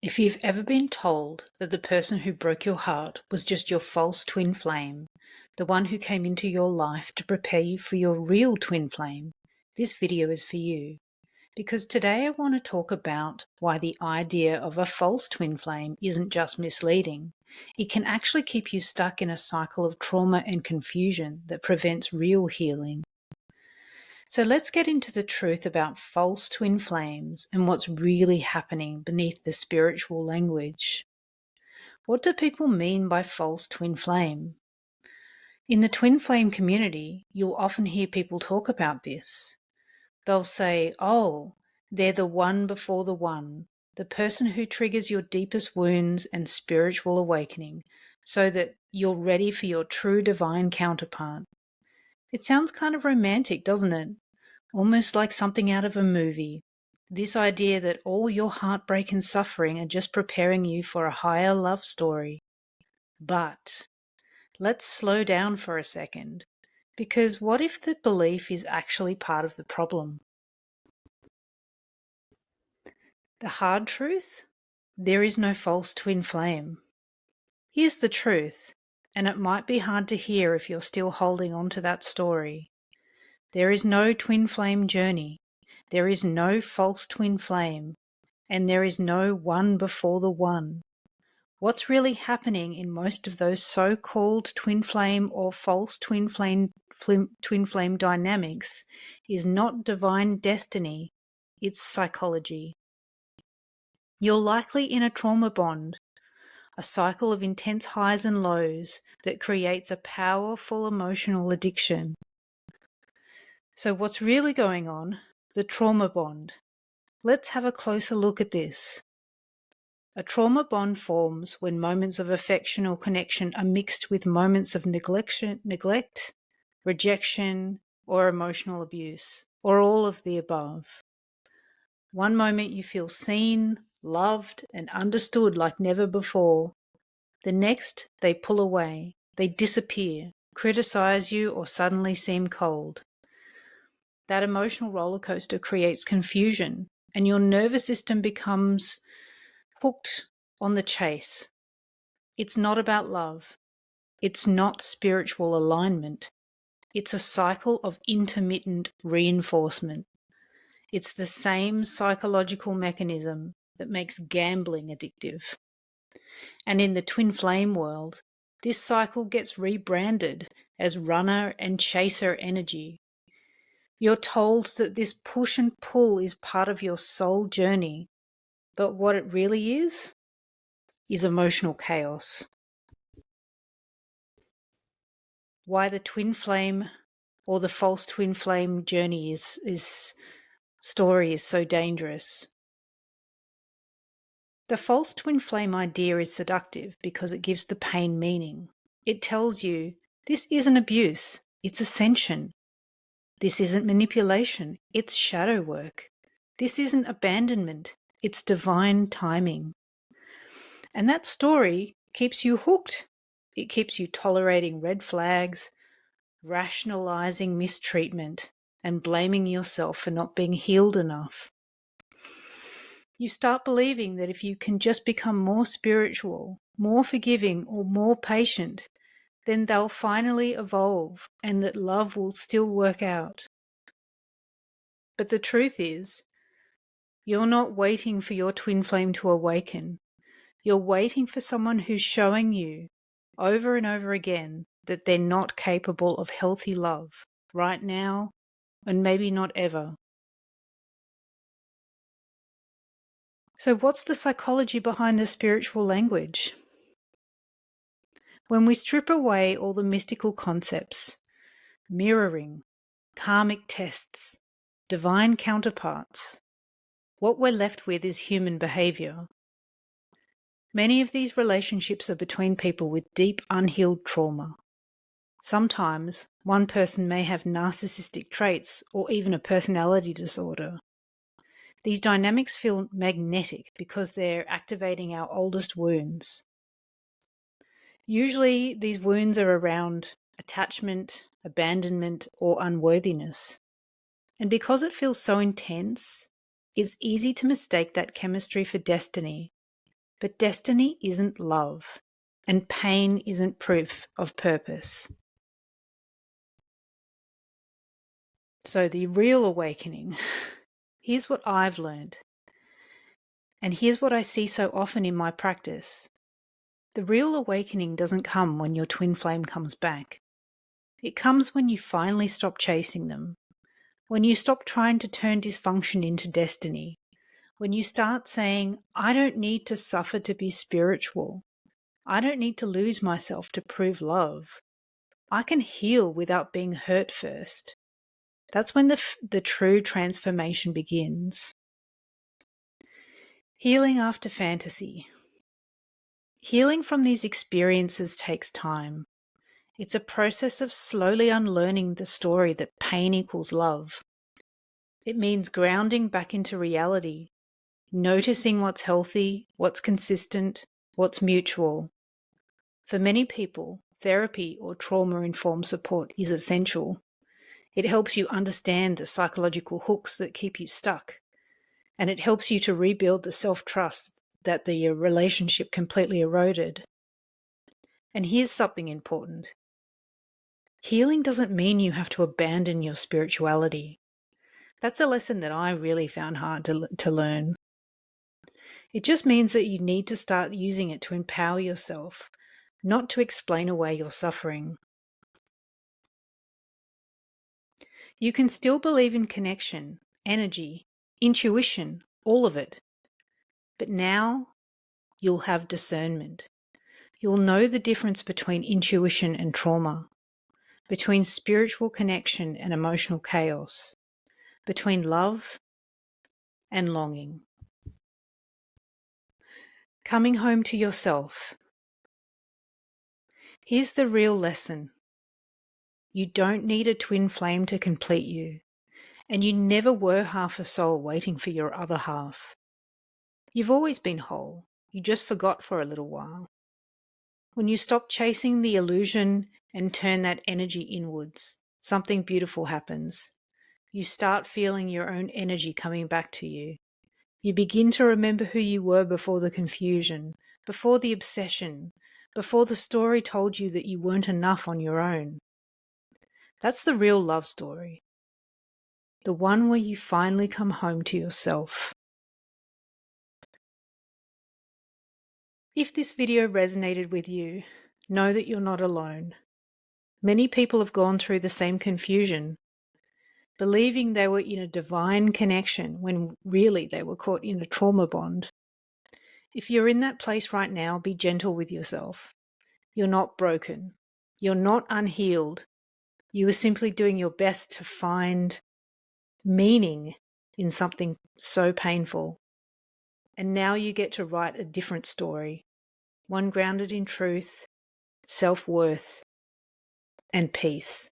If you've ever been told that the person who broke your heart was just your false twin flame, the one who came into your life to prepare you for your real twin flame, this video is for you. Because today I want to talk about why the idea of a false twin flame isn't just misleading. It can actually keep you stuck in a cycle of trauma and confusion that prevents real healing. So let's get into the truth about false twin flames and what's really happening beneath the spiritual language. What do people mean by false twin flame? In the twin flame community, you'll often hear people talk about this. They'll say, oh, they're the one before the one, the person who triggers your deepest wounds and spiritual awakening so that you're ready for your true divine counterpart. It sounds kind of romantic, doesn't it? Almost like something out of a movie. This idea that all your heartbreak and suffering are just preparing you for a higher love story. But let's slow down for a second, because what if the belief is actually part of the problem? The hard truth? There is no false twin flame. Here's the truth, and it might be hard to hear if you're still holding on to that story. There is no twin flame journey. There is no false twin flame. And there is no one before the one. What's really happening in most of those so-called twin flame or false twin flame dynamics is not divine destiny, it's psychology. You're likely in a trauma bond, a cycle of intense highs and lows that creates a powerful emotional addiction. So what's really going on? The trauma bond. Let's have a closer look at this. A trauma bond forms when moments of affection or connection are mixed with moments of neglect, rejection, or emotional abuse, or all of the above. One moment you feel seen, loved, and understood like never before. The next, they pull away, they disappear, criticize you, or suddenly seem cold. That emotional roller coaster creates confusion, and your nervous system becomes hooked on the chase. It's not about love. It's not spiritual alignment. It's a cycle of intermittent reinforcement. It's the same psychological mechanism that makes gambling addictive. And in the twin flame world, this cycle gets rebranded as runner and chaser energy. You're told that this push and pull is part of your soul journey, but what it really is emotional chaos. Why the twin flame or the false twin flame journey story is so dangerous. The false twin flame idea is seductive because it gives the pain meaning. It tells you this isn't abuse, it's ascension. This isn't manipulation, it's shadow work. This isn't abandonment, it's divine timing. And that story keeps you hooked. It keeps you tolerating red flags, rationalizing mistreatment, and blaming yourself for not being healed enough. You start believing that if you can just become more spiritual, more forgiving, or more patient, then they'll finally evolve and that love will still work out. But the truth is, you're not waiting for your twin flame to awaken. You're waiting for someone who's showing you over and over again that they're not capable of healthy love right now and maybe not ever. So what's the psychology behind the spiritual language? When we strip away all the mystical concepts, mirroring, karmic tests, divine counterparts, what we're left with is human behavior. Many of these relationships are between people with deep unhealed trauma. Sometimes one person may have narcissistic traits or even a personality disorder. These dynamics feel magnetic because they're activating our oldest wounds. Usually these wounds are around attachment, abandonment, or unworthiness. And because it feels so intense, it's easy to mistake that chemistry for destiny. But destiny isn't love, and pain isn't proof of purpose. So the real awakening, here's what I've learned, and here's what I see so often in my practice. The real awakening doesn't come when your twin flame comes back. It comes when you finally stop chasing them, when you stop trying to turn dysfunction into destiny, when you start saying, I don't need to suffer to be spiritual. I don't need to lose myself to prove love. I can heal without being hurt first. That's when the true transformation begins. Healing after fantasy. Healing from these experiences takes time. It's a process of slowly unlearning the story that pain equals love. It means grounding back into reality, noticing what's healthy, what's consistent, what's mutual. For many people, therapy or trauma-informed support is essential. It helps you understand the psychological hooks that keep you stuck, and it helps you to rebuild the self-trust that the relationship completely eroded. And here's something important. Healing doesn't mean you have to abandon your spirituality. That's a lesson that I really found hard to learn. It just means that you need to start using it to empower yourself, not to explain away your suffering. You can still believe in connection, energy, intuition, all of it. But now you'll have discernment. You'll know the difference between intuition and trauma, between spiritual connection and emotional chaos, between love and longing. Coming home to yourself. Here's the real lesson. You don't need a twin flame to complete you, and you never were half a soul waiting for your other half. You've always been whole. You just forgot for a little while. When you stop chasing the illusion and turn that energy inwards, something beautiful happens. You start feeling your own energy coming back to you. You begin to remember who you were before the confusion, before the obsession, before the story told you that you weren't enough on your own. That's the real love story. The one where you finally come home to yourself. If this video resonated with you, know that you're not alone. Many people have gone through the same confusion, believing they were in a divine connection when really they were caught in a trauma bond. If you're in that place right now, be gentle with yourself. You're not broken. You're not unhealed. You are simply doing your best to find meaning in something so painful. And now you get to write a different story, one grounded in truth, self-worth, and peace.